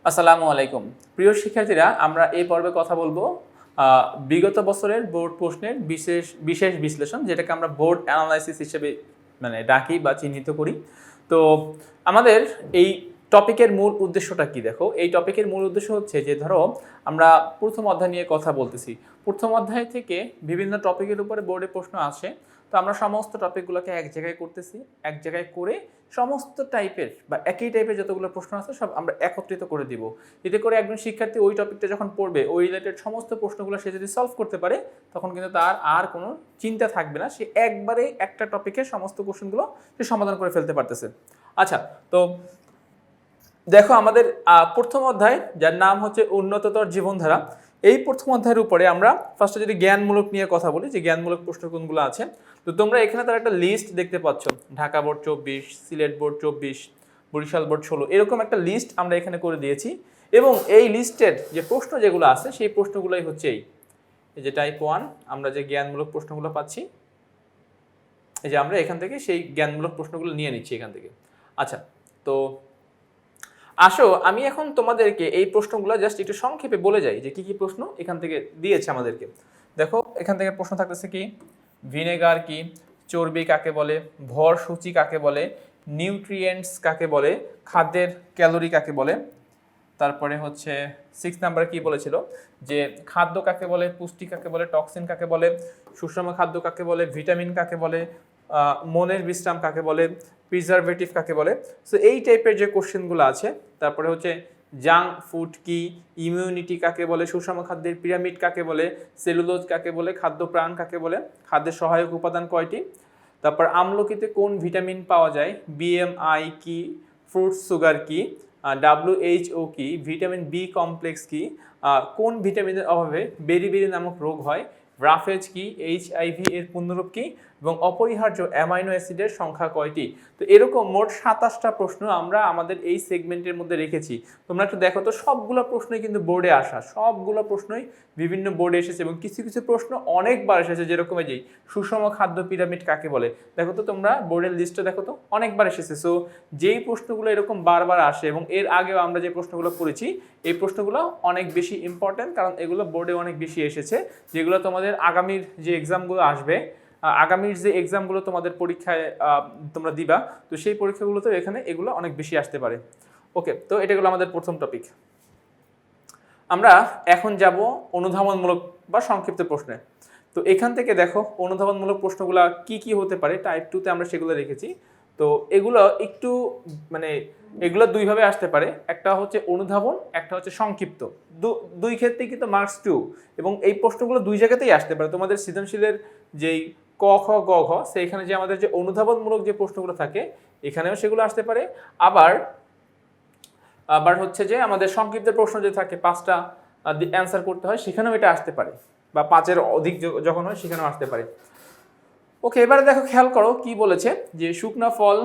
আসসালামু আলাইকুম প্রিয় শিক্ষার্থীরা, আমরা এই পর্বে কথা বলবো বিগত বছরের বোর্ড প্রশ্নের বিশেষ বিশেষ বিশ্লেষণ, যেটাকে আমরা বোর্ড অ্যানালাইসিস হিসেবে ডাকি বা চিহ্নিত করি। তো আমাদের এই টপিকের মূল উদ্দেশ্যটা কি? দেখো, এই টপিকের মূল উদ্দেশ্য হচ্ছে যে ধরো আমরা প্রথম অধ্যায় নিয়ে কথা বলতেছি। প্রথম অধ্যায় থেকে বিভিন্ন টপিকের উপরে বোর্ডে প্রশ্ন আসে। তো আমরা সমস্ত টপিকগুলোকে এক জায়গায় করতেছি, এক জায়গায় করে সমস্ত টাইপের বা একই টাইপের যতগুলো প্রশ্ন আছে সব আমরা একত্রিত করে দিব। এতে করে একজন শিক্ষার্থী ওই টপিকটা যখন পড়বে, ওই রিলেটেড সমস্ত প্রশ্নগুলো সে যদি সলভ করতে পারে, তখন কিন্তু তার আর কোনো চিন্তা থাকবে না, সে একবারে একটা টপিকের সমস্ত কোশ্চেনগুলো সে সমাধান করে ফেলতে পারতেছে। আচ্ছা, তো দেখো আমাদের প্রথম অধ্যায়, যার নাম হচ্ছে উন্নততর জীবনধারা, এই প্রথম অধ্যায়ের উপরে আমরা ফার্স্টে যদি জ্ঞানমূলক নিয়ে কথা বলি, যে জ্ঞানমূলক প্রশ্ন কোনগুলো আছে। তো তোমরা এখানে তার একটা লিস্ট দেখতে পাচ্ছ, Dhaka board 24, Sylhet board 24, Barishal board 16, এরকম একটা লিস্ট আমরা এখানে করে দিয়েছি। এবং এই লিস্টের যে প্রশ্ন যেগুলো আছে, সেই প্রশ্নগুলোই হচ্ছে এই যে টাইপ 1 আমরা যে জ্ঞানমূলক প্রশ্নগুলো পাচ্ছি, এই যে আমরা এখান থেকে সেই জ্ঞানমূলক প্রশ্নগুলো নিয়ে নিচ্ছি এখান থেকে। আচ্ছা, তো আসো আমি এখন তোমাদেরকে এই প্রশ্নগুলো জাস্ট একটু সংক্ষেপে বলে যাই যে কি কি প্রশ্ন এখান থেকে দিয়েছে আমাদেরকে। দেখো, এখান থেকে প্রশ্ন থাকতেছে কি, ভিনেগার কি, চর্বি কাকে বলে, ভর সূচি কাকে বলে, নিউট্রিয়েন্টস কাকে বলে, খাদ্যের ক্যালোরি কাকে বলে। তারপরে হচ্ছে 6 নাম্বার কি বলেছিল, যে খাদ্য কাকে বলে, পুষ্টি কাকে বলে, টক্সিন কাকে বলে, সুষম খাদ্য কাকে বলে, ভিটামিন কাকে বলে, মনের বিশ্রাম কাকে বলে, প্রিজারভেটিভ কাকে বলে। সো এই টাইপের যে কোশ্চেনগুলো আছে। তারপরে হচ্ছে জাঙ্ক ফুড কি, ইমিউনিটি কাকে বলে, সুষম খাদ্যের পিরামিড কাকে বলে, সেলুলোজ কাকে বলে, খাদ্য প্রাণ কাকে বলে, খাদ্যের সহায়ক উপাদান কয়টি, তারপর আমলকিতে কোন ভিটামিন পাওয়া যায়, বিএমআই কি, ফ্রুট সুগার কি, WHO কি, ভিটামিন বি কমপ্লেক্স কি, কোন ভিটামিনের অভাবে বেরিবেরি নামক রোগ হয়, রাফেজ কি, HIV এর পূর্ণরূপ কি, এবং অপরিহার্য অ্যামাইনো অ্যাসিডের সংখ্যা কয়টি। তো এরকম মোট 27টা প্রশ্ন আমরা আমাদের এই সেগমেন্টের মধ্যে রেখেছি। তোমরা একটু দেখো তো, সবগুলো প্রশ্নই কিন্তু বোর্ডে আসা, সবগুলো প্রশ্নই বিভিন্ন বোর্ডে এসেছে, এবং কিছু কিছু প্রশ্ন অনেকবার এসেছে, যেরকম এই যে সুষম খাদ্য পিরামিড কাকে বলে। দেখো তো তোমরা বোর্ডের লিস্টে দেখো তো, অনেকবার এসেছে। সো যেই প্রশ্নগুলো এরকম বারবার আসে, এবং এর আগেও আমরা যে প্রশ্নগুলো করেছি, এই প্রশ্নগুলো অনেক বেশি ইম্পর্টেন্ট, কারণ এগুলো বোর্ডে অনেক বেশি এসেছে, যেগুলো তোমাদের আগামীর যে এক্সামগুলো আসবে, আগামীর যে এক্সামগুলো তোমাদের পরীক্ষায় তোমরা দিবা, তো সেই পরীক্ষাগুলোতে এখানে এগুলো অনেক বেশি আসতে পারে। ওকে, তো এটা হলো আমাদের প্রথম টপিক। আমরা এখন যাব অনুধাবনমূলক বা সংক্ষিপ্ত প্রশ্নে। তো এখান থেকে দেখো অনুধাবনমূলক প্রশ্নগুলো কি কি হতে পারে, টাইপ 2 তে আমরা সেগুলো রেখেছি। তো এগুলো একটু এগুলো দুইভাবে আসতে পারে, একটা হচ্ছে অনুধাবন, একটা হচ্ছে সংক্ষিপ্ত। দুই ক্ষেত্রেই কিন্তু মার্কস 2, এবং এই প্রশ্নগুলো দুই জায়গাতেই আসতে পারে। তোমাদের সৃজনশীলের যেই ক খ গ ঘ, সেইখানে যে আমাদের যে অনুধাবনমূলক যে প্রশ্নগুলো থাকে, এখানেও সেগুলো আসতে পারে। আবার আবার হচ্ছে যে আমাদের সংক্ষিপ্ত প্রশ্ন যে থাকে 5টা অ্যান্সার করতে হয়, সেখানেও এটা আসতে পারে, বা 5-এর অধিক যখন হয় সেখানেও আসতে পারে। ওকে, এবারে দেখো খেয়াল করো কি বলেছে, যে শুকনা ফল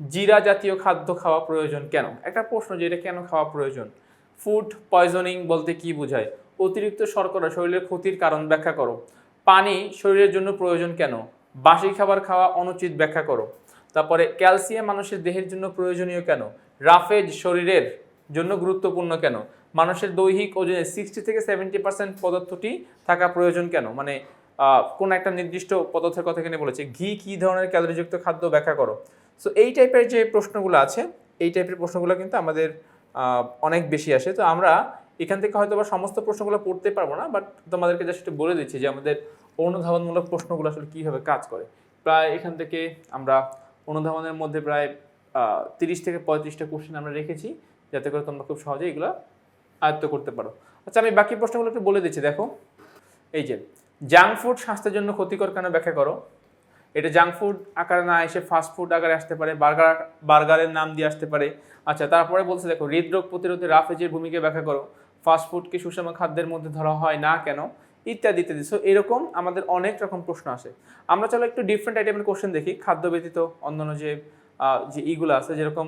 জিরা জাতীয় খাদ্য খাওয়া প্রয়োজন কেন। একটা প্রশ্ন যে এটা কেন খাওয়া প্রয়োজন। ফুড পয়জনিং বলতে কি বোঝায়, অতিরিক্ত শর্করা শরীরের ক্ষতির কারণ ব্যাখ্যা করো, পানি শরীরের জন্য প্রয়োজন কেন, বাসি খাবার খাওয়া অনুচিত ব্যাখ্যা করো, তারপরে ক্যালসিয়াম মানুষের দেহের জন্য প্রয়োজনীয় কেন, রাফেজ শরীরের জন্য গুরুত্বপূর্ণ কেন, মানুষের দৈহিক ওজনে 60 থেকে 70% পদার্থটি থাকা প্রয়োজন কেন, মানে কোন একটা নির্দিষ্ট পদার্থের কথা এখানে বলেছে, ঘি কী ধরনের ক্যালোরিযুক্ত খাদ্য ব্যাখ্যা করো। সো এই টাইপের যে প্রশ্নগুলো আছে, এই টাইপের প্রশ্নগুলো কিন্তু আমাদের অনেক বেশি আসে। তো আমরা এখান থেকে হয়তো বা সমস্ত প্রশ্নগুলো পড়তে পারবো না, বাট তোমাদেরকে জাস্ট একটু বলে দিচ্ছি যে আমাদের অনুধাবনমূলক প্রশ্নগুলো আসলে কীভাবে কাজ করে। প্রায় এখান থেকে আমরা অনুধাবনের মধ্যে প্রায় 30 থেকে 35টা কোশ্চেন আমরা রেখেছি, যাতে করে তোমরা খুব সহজে এগুলো আয়ত্ত করতে পারো। আচ্ছা, আমি বাকি প্রশ্নগুলো একটু বলে দিচ্ছি। দেখো, এই যে জাঙ্ক ফুড স্বাস্থ্যের জন্য ক্ষতিকর কেন ব্যাখ্যা করো। এটা জাঙ্ক ফুড আকারে না এসে ফাস্ট ফুড আকারে আসতে পারে, বার্গারের নাম দিয়ে আসতে পারে। আচ্ছা, তারপরে বলছে দেখো, হৃদরোগ প্রতিরোধে রাফেজের ভূমিকা ব্যাখ্যা করো, ফাস্ট ফুডকে সুষম খাদ্যের মধ্যে ধরা হয় না কেন, ইত্যাদি ইত্যাদি। সো এরকম আমাদের অনেক রকম প্রশ্ন আসে। আমরা চলো একটু ডিফারেন্ট আইটেমের কোশ্চেন দেখি, খাদ্য ব্যতীত অন্যান্য যে ইগুলো আছে, যেরকম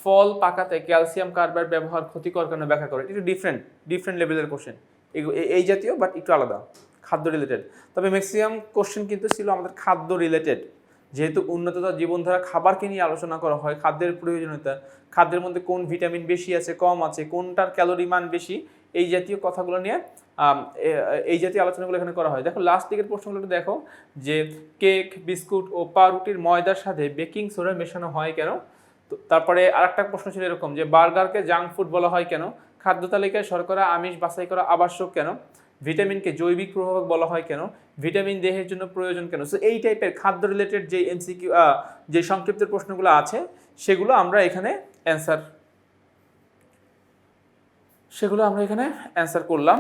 ফল পাকাতে ক্যালসিয়াম কার্বাইড ব্যবহার ক্ষতিকর কেন ব্যাখ্যা করে। একটু ডিফারেন্ট লেভেলের কোশ্চেন, এই জাতীয়, বাট একটু আলাদা, খাদ্য রিলেটেড। তবে ম্যাক্সিমাম কোশ্চেন কিন্তু ছিল আমাদের খাদ্য রিলেটেড, যেহেতু উন্নততর জীবনধারা খাবারকে নিয়ে আলোচনা করা হয়, খাদ্যের প্রয়োজনীয়তা, খাদ্যের মধ্যে কোন ভিটামিন বেশি আছে কম আছে, কোনটার ক্যালোরি মান বেশি, এই জাতীয় কথাগুলো নিয়ে এই জাতীয় আলোচনাগুলো এখানে করা হয়। দেখো লাস্ট দিকের প্রশ্নগুলো দেখো যে কেক, বিস্কুট ও পাউরুটির ময়দার সাথে বেকিং সোডা মেশানো হয় কেন। তো তারপরে আরেকটা প্রশ্ন ছিল এরকম যে বার্গারকে জাঙ্ক ফুড বলা হয় কেন, খাদ্য তালিকায় শর্করা আমিষ বাছাই করা আবশ্যক কেন, ভিটামিনকে জৈবিক প্রভাবক বলা হয় কেন, ভিটামিন দেহের জন্য প্রয়োজন কেন। সো এই টাইপের খাদ্য রিলেটেড যে এমসিকিউ যে সংক্ষিপ্ত প্রশ্নগুলো আছে সেগুলো আমরা এখানে অ্যান্সার করলাম।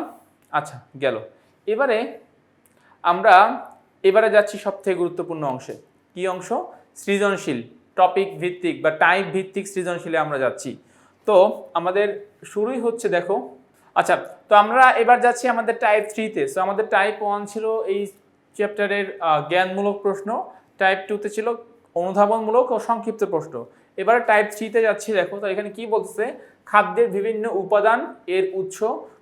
আচ্ছা গেল। এবারে যাচ্ছি সবথেকে গুরুত্বপূর্ণ অংশে। কি অংশ? সৃজনশীল, টপিক ভিত্তিক বা টাইপ ভিত্তিক সৃজনশীলে আমরা যাচ্ছি। তো আমাদের শুরুই হচ্ছে দেখো, আচ্ছা তো আমরা এবার যাচ্ছি আমাদের টাইপ 3-তে। সো আমাদের টাইপ 1 ছিল এই চ্যাপ্টারের জ্ঞানমূলক প্রশ্ন, টাইপ 2-তে ছিল অনুধাবনমূলক ও সংক্ষিপ্ত প্রশ্ন। এবারে টাইপ 3-তে যাচ্ছি। দেখো তো এখানে কি বলছে, খাদ্যের বিভিন্ন উপাদান, এর উৎস,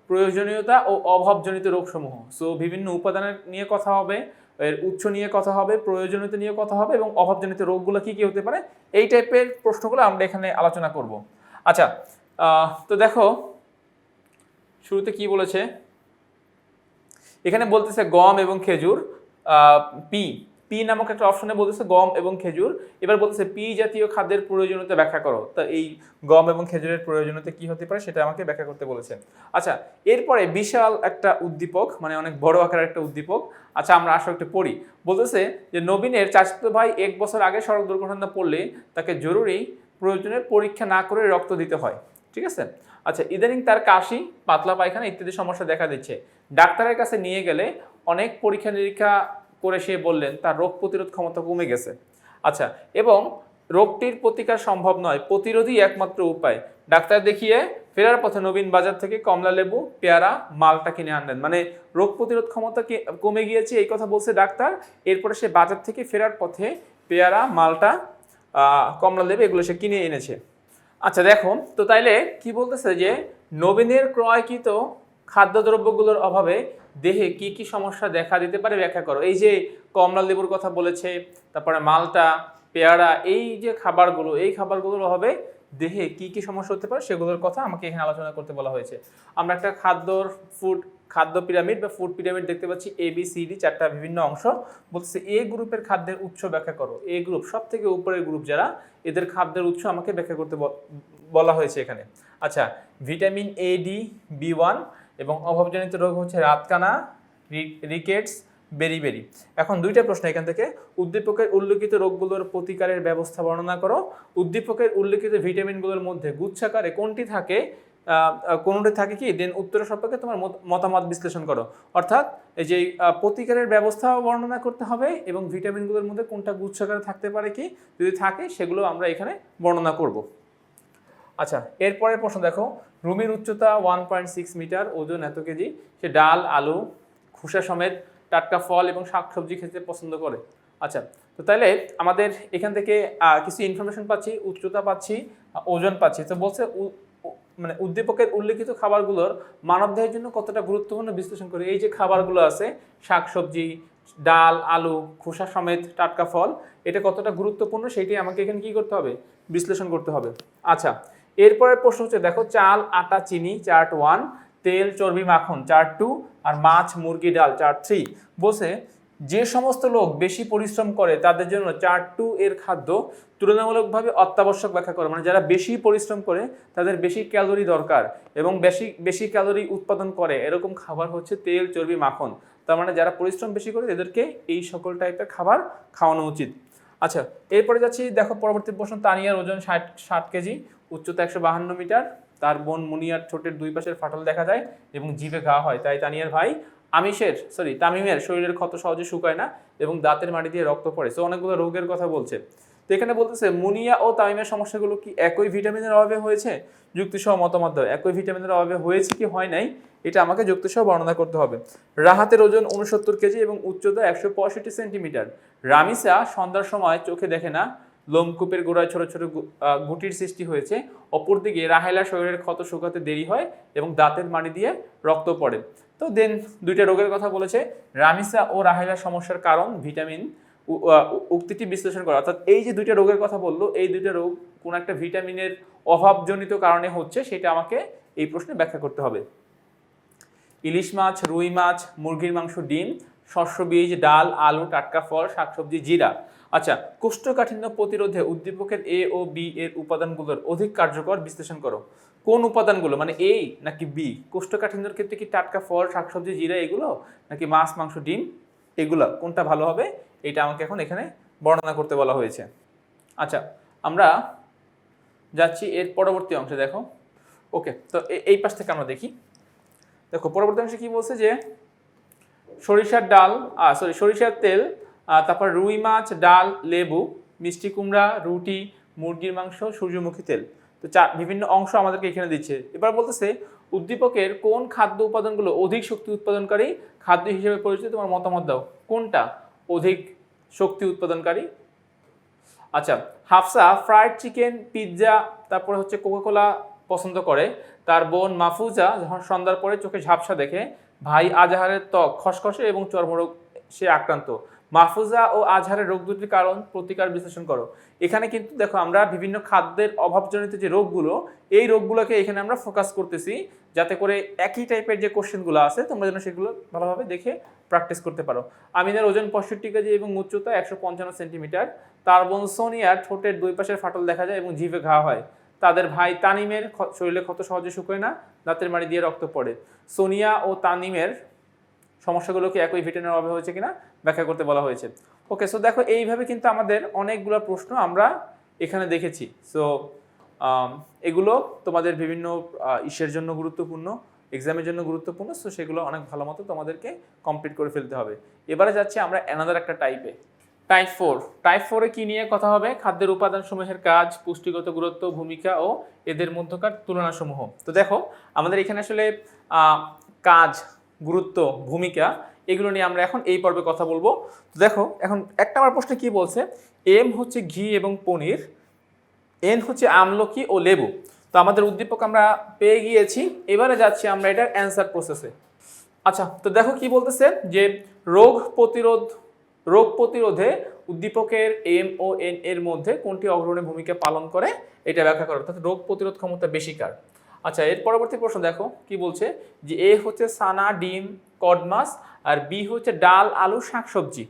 প্রয়োজনীয়তা ও অভাবজনিত রোগসমূহ। সো বিভিন্ন উপাদানের নিয়ে কথা হবে, এর উৎস নিয়ে কথা হবে, প্রয়োজনীয়তা নিয়ে কথা হবে এবং অভাবজনিত রোগগুলো কি কি হতে পারে, এই টাইপের প্রশ্নগুলো আমরা এখানে আলোচনা করব। আচ্ছা তো দেখো শুরুতে কি বলেছে, এখানে বলতেছে গম এবং খেজুর, পি পি নামক একটা অপশনে বলতেছে গম এবং খেজুর। এবার বলতেছে পি জাতীয় খাদ্যের প্রয়োজনীয়তা ব্যাখ্যা করো। তা এই গম এবং খেজুরের প্রয়োজনীয়তা কি হতে পারে সেটা আমাকে ব্যাখ্যা করতে বলেছে। আচ্ছা এরপরে বিশাল একটা উদ্দীপক, মানে অনেক বড় আকারের একটা উদ্দীপক। আচ্ছা আমরা আসলে একটু পড়ি। বলতেছে যে নবীনের চাচাতো ভাই 1 বছর আগে সড়ক দুর্ঘটনা পড়লে তাকে জরুরি প্রয়োজনে পরীক্ষা না করে রক্ত দিতে হয়। ঠিক আছে। আচ্ছা ইদানিং তার কাশি, পাতলা পায়খানা ইত্যাদি সমস্যা দেখা দিচ্ছে। ডাক্তারের কাছে নিয়ে গেলে অনেক পরীক্ষা নিরীক্ষা করে সে বললেন তার রোগ প্রতিরোধ ক্ষমতা কমে গেছে। আচ্ছা এবং রোগটির প্রতিকার সম্ভব নয়, প্রতিরোধই একমাত্র উপায়। ডাক্তার দেখিয়ে ফেরার পথে নবীন বাজার থেকে কমলা লেবু, পেয়ারা, মালটা কিনে আনলেন। মানে রোগ প্রতিরোধ ক্ষমতা কমে গিয়েছে এই কথা বলছে ডাক্তার। এরপরে সে বাজার থেকে ফেরার পথে পেয়ারা, মালটা, কমলা লেবু এগুলো সে কিনে এনেছে। আচ্ছা দেখো তো তাইলে কি বলতেছে যে নবীনের ক্রয়কৃত খাদ্যদ্রব্যগুলোর অভাবে দেহে কি কি সমস্যা দেখা দিতে পারে ব্যাখ্যা করো। এই যে কমলা লেবুর কথা বলেছে, তারপরে মালটা, পেয়ারা, এই যে খাবারগুলো, এই খাবারগুলোর অভাবে দেহে কি কি সমস্যা হতে পারে সেগুলোর কথা আমাকে এখানে আলোচনা করতে বলা হয়েছে। আমরা একটা খাদ্য পিরামিড বা ফুড পিরামিড দেখতে পাচ্ছি, ABCD 4টা বিভিন্ন অংশ। বলছে এ গ্রুপের খাদ্যের উৎস ব্যাখ্যা করো। এ গ্রুপ সব থেকে উপরের গ্রুপ যারা, এদের খাদ্যের উৎস আমাকে ব্যাখ্যা করতে বলা হয়েছে এখানে। আচ্ছা ভিটামিন A, D, B1 এবং অভাবজনিত রোগ হচ্ছে রাতকানা, রিকেটস, বেরিবেরি। এখন দুইটা প্রশ্ন এখান থেকে। উদ্দীপকের উল্লেখিত রোগগুলোর প্রতিকারের ব্যবস্থা বর্ণনা করো। উদ্দীপকের উল্লেখিত ভিটামিনগুলোর মধ্যে গুচ্ছাকারে কোনটি থাকে, কোনটি থাকে কি, দেন উত্তর সম্পর্কে তোমার মতামত বিশ্লেষণ করো। অর্থাৎ এই যে প্রতিকারের ব্যবস্থা বর্ণনা করতে হবে এবং ভিটামিনগুলোর মধ্যে কোনটা গুচ্ছাকারে থাকতে পারে কি, যদি থাকে সেগুলো আমরা এখানে বর্ণনা করব। আচ্ছা এরপরের প্রশ্ন দেখো, রুমির উচ্চতা 1.6 মিটার, ওজন এত কেজি, সে ডাল, আলু, খোসা সমেত টাটকা ফল এবং শাকসবজি খেতে পছন্দ করে। আচ্ছা তো তাহলে আমাদের এখান থেকে কিছু ইনফরমেশন পাচ্ছি, উচ্চতা পাচ্ছি, ওজন পাচ্ছি। তো বলছে মানে উদ্দীপকের উল্লেখিত খাবারগুলোর মানবদেহের জন্য কতটা গুরুত্বপূর্ণ বিশ্লেষণ করে। এই যে খাবারগুলো আছে, শাকসবজি, ডাল, আলু, খোসা সমেত টাটকা ফল, এটা কতটা গুরুত্বপূর্ণ সেটি আমাকে এখানে কি করতে হবে, বিশ্লেষণ করতে হবে। আচ্ছা এরপরের প্রশ্ন হচ্ছে দেখো, চাল, আটা, চিনি চার্ট 1, তেল, চর্বি, মাখন চার্ট 2, আর মাছ, মুরগি, ডাল চার্ট 3। বলছে যে সমস্ত লোক বেশি পরিশ্রম করে তাদের জন্য চার্ট 2 এর খাদ্য তুলনামূলকভাবে অত্যাবশ্যক ব্যাখ্যা করে। মানে যারা বেশি পরিশ্রম করে তাদের বেশি ক্যালোরি দরকার এবং বেশি ক্যালোরি উৎপাদন করে এরকম খাবার হচ্ছে তেল, চর্বি, মাখন। তার মানে যারা পরিশ্রম বেশি করে এদেরকে এই সকল টাইপের খাবার খাওয়ানো উচিত। আচ্ছা এরপরে যাচ্ছি দেখো পরবর্তী প্রশ্ন, তানিয়ার ওজন 60 কেজি, উচ্চতা 152 মিটার, তার বোন মুনিয়ার ঠোঁটের দুই পাশের ফাটল দেখা যায় এবং জিভে ঘা হয়, তাই তানিয়ার ভাই তামিমের শরীরের ক্ষত সহজে শুকায় না এবং দাঁতের মাড়ি দিয়ে রক্ত পড়ে। সো অনেকগুলো রোগের কথা বলছে। তো এখানে বলতেছে মুনিয়া ও তামিমের সমস্যাগুলো কি একই ভিটামিনের অভাবে হয়েছে, যুক্তিসহ মতামত দাও। একই ভিটামিনের অভাবে হয়েছে কি হয় নাই এটা আমাকে যুক্তিসহ বর্ণনা করতে হবে। রাহাতের ওজন 69 কেজি এবং উচ্চতা 165 সেন্টিমিটার। রামিসা সন্ধ্যার সময় চোখে দেখে না, লোমকূপের গোড়ায় ছোট ছোট গুটির সৃষ্টি হয়েছে। অপরদিকে রাহেলা শরীরের ক্ষত শুকাতে দেরি হয় এবং দাঁতের মাড়ি দিয়ে রক্ত পড়ে। তো দেন দুইটা রোগের কথা বলেছে। রামিসা ও রাহেলার সমস্যার কারণ ভিটামিন, উক্তিটি বিশ্লেষণ করা। অর্থাৎ এই যে দুইটা রোগের কথা বললো, এই দুইটা রোগ কোন একটা ভিটামিনের অভাবজনিত কারণে হচ্ছে সেটা আমাকে এই প্রশ্নে ব্যাখ্যা করতে হবে। ইলিশ মাছ, রুই মাছ, মুরগির মাংস, ডিম, শস্য বীজ, ডাল, আলু, টাটকা ফল, শাকসবজি, জিরা। আচ্ছা, কোষ্ঠকাঠিন্য প্রতিরোধে উদ্দীপকের এ ও বি এর উপাদানগুলোর অধিক কার্যকর বিশ্লেষণ করো। কোন উপাদানগুলো, মানে এ নাকি বি? কোষ্ঠকাঠিন্যের ক্ষেত্রে কি টাটকা ফল, শাকসবজি, জিরা এগুলো, নাকি মাছ, মাংস, ডিম এগুলো, কোনটা ভালো হবে এটা আমাকে এখন এখানে বর্ণনা করতে বলা হয়েছে। আচ্ছা, আমরা যাচ্ছি এর পরবর্তী অংশে। দেখো, ওকে, তো এই পাশ থেকে আমরা দেখি। দেখো পরবর্তী অংশে কি বলছে যে সরিষার তেল, তারপর রুই মাছ, ডাল, লেবু, মিষ্টি কুমড়া, রুটি, মুরগির মাংস, সূর্যমুখী তেল। তো বিভিন্ন অংশ আমাদেরকে এখানে দিচ্ছে। এবার বলতেছে উদ্দীপকের কোন খাদ্য উপাদানগুলো অধিক শক্তি উৎপাদনকারী খাদ্য হিসেবে পরিচিত, তোমার মতামত দাও। কোনটা অধিক শক্তি উৎপাদনকারী? আচ্ছা, হাফসা ফ্রাইড চিকেন, পিৎজা, তারপরে হচ্ছে কোকাকোলা পছন্দ করে। তার বোন মাহফুজা যখন সন্ধ্যার পরে চোখে ঝাপসা দেখে। ভাই আজহারের ত্বক খসখসে এবং চর্মরোগ সে আক্রান্ত। মাহফুজা ও আজহারের রোগ দুটির কারণ প্রতিকার বিশ্লেষণ করো। এখানে কিন্তু দেখো আমরা বিভিন্ন খাদ্যের অভাবজনিত যে রোগগুলো, এই রোগগুলোকে এখানে আমরা ফোকাস করতেছি, যাতে করে একই টাইপের যে কোশ্চেনগুলো আছে তোমরা যেন সেগুলো ভালোভাবে দেখে প্র্যাকটিস করতে পারো। আমিনের ওজন 65 কেজি এবং উচ্চতা 155 সেন্টিমিটার। তার বোন সোনিয়ার ঠোঁটের দুই পাশের ফাটল দেখা যায় এবং জিভে ঘা হয়। তাদের ভাই তানিমের শরীরে ক্ষত সহজে শুকোয় না, দাঁতের মাড়ি দিয়ে রক্ত পড়ে। সোনিয়া ও তানিমের সমস্যাগুলোকে একই ভিটামিনের অভাবে হয়েছে কিনা ব্যাখ্যা করতে বলা হয়েছে। ওকে, সো দেখো এইভাবে কিন্তু আমাদের অনেকগুলো প্রশ্ন আমরা এখানে দেখেছি। সো এগুলো তোমাদের বিভিন্ন ইসের জন্য গুরুত্বপূর্ণ, এক্সামের জন্য গুরুত্বপূর্ণ। সো সেগুলো অনেক ভালো মতো তোমাদেরকে কমপ্লিট করে ফেলতে হবে। এবারে যাচ্ছি আমরা অ্যানাদার একটা টাইপে, টাইপ 4। টাইপ 4-এ কি নিয়ে কথা হবে? খাদ্যের উপাদানসমূহের কাজ, পুষ্টিগত গুরুত্ব, ভূমিকা ও এদের মধ্যকার তুলনাসমূহ। তো দেখো আমাদের এখানে আসলে কাজ, গুরুত্ব, ভূমিকা এগুলো নিয়ে আমরা এখন এই পর্বে কথা বলবো। তো দেখো এখন একটা আমার প্রশ্নে কি বলছে, এম হচ্ছে ঘি এবং পনির, এন হচ্ছে আমলকি ও লেবু। তো আমাদের উদ্দীপক আমরা পেয়ে গিয়েছি। এবারে যাচ্ছি আমরা এটার অ্যান্সার প্রসেসে। আচ্ছা, তো দেখো কি বলতেছে যে রোগ প্রতিরোধে উদ্দীপকের এম ও এন এর মধ্যে কোনটি অগ্রণী ভূমিকা পালন করে এটা ব্যাখ্যা করো। অর্থাৎ রোগ প্রতিরোধ ক্ষমতা বেশি কার? আচ্ছা, এর পরবর্তী প্রশ্ন দেখো কি বলছে যে এ হচ্ছে সানা, ডিম, কড মাছ, আর বি হচ্ছে ডাল, আলু, শাকসবজি।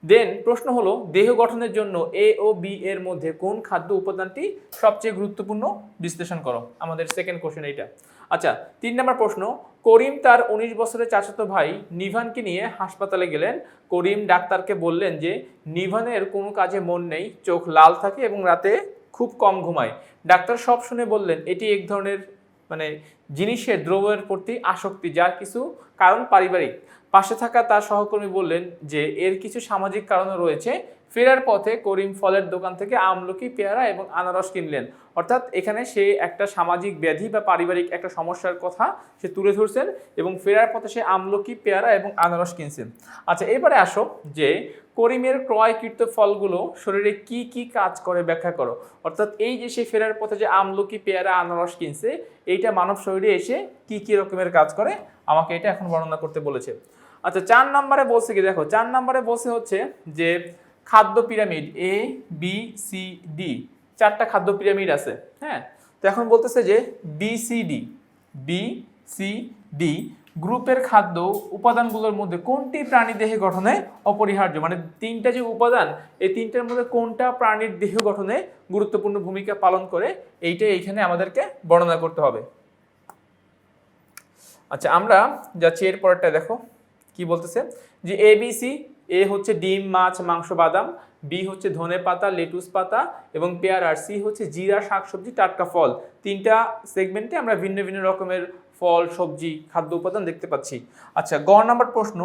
দেন প্রশ্ন হলো দেহ গঠনের জন্য এ ও বি এর মধ্যে কোন খাদ্য উপাদানটি সবচেয়ে গুরুত্বপূর্ণ বিশ্লেষণ করো। আমাদের সেকেন্ড কোশ্চেন এইটা। আচ্ছা, 3 নম্বর প্রশ্ন, করিম তার 19 বছরের চাচাতো ভাই নিভানকে নিয়ে হাসপাতালে গেলেন। করিম ডাক্তারকে বললেন যে নিভানের কোনো কাজে মন নেই, চোখ লাল থাকে এবং রাতে খুব কম ঘুমায়। ডাক্তার সব শুনে বললেন এটি এক ধরনের জিনিসের দ্রব্যের প্রতি আসক্তি, যার কিছু কারণ পারিবারিক। পাশে থাকা তার সহকর্মী বললেন যে এর কিছু সামাজিক কারণও রয়েছে। ফেরার পথে করিম ফলের দোকান থেকে আমলকি, পেয়ারা এবং আনারস কিনলেন। অর্থাৎ এখানে সে একটা সামাজিক ব্যাধি বা পারিবারিক একটা সমস্যার কথা সে তুলে ধরছেন এবং ফেরার পথে সে আমলকি, পেয়ারা এবং আনারস কিনছেন। আচ্ছা, এবারে আসো যে করিমের ক্রয়কৃত ফলগুলো শরীরে কি কি কাজ করে ব্যাখ্যা করো। অর্থাৎ এই যে সে ফেরার পথে যে আমলকি, পেয়ারা, আনারস কিনছে, এইটা মানব শরীরে এসে কি কি রকমের কাজ করে আমাকে এটা এখন বর্ণনা করতে বলেছে। আচ্ছা, 4 নম্বরে বলছে কি দেখো, 4 নম্বরে বলছে হচ্ছে যে খাদ্য pyramid A B C D, 4টা খাদ্য পিরামিড আছে। হ্যাঁ, তো এখন বলতেছে যে বি সি ডি গ্রুপের খাদ্য উপাদানগুলোর মধ্যে কোনটি প্রাণী দেহ গঠনে অপরিহার্য। মানে 3টা যে উপাদান, এই 3টার মধ্যে কোনটা প্রাণীর দেহ গঠনে গুরুত্বপূর্ণ ভূমিকা পালন করে, এইটাই এইখানে আমাদেরকে বর্ণনা করতে হবে। আচ্ছা, আমরা যাচ্ছি এর পরেরটা। দেখো কি বলতেছে যে এবিসি, এ হচ্ছে ডিম, মাছ, মাংস, বাদাম, বি হচ্ছে ধনে পাতা, লেটুস পাতা এবং পেয়ারা, আর সি হচ্ছে জিরা, শাকসবজি, টাটকা ফল। 3টা সেগমেন্টে আমরা ভিন্ন ভিন্ন রকমের ফল, সবজি, খাদ্য উপাদান দেখতে পাচ্ছি। আচ্ছা, গ নম্বর প্রশ্ন,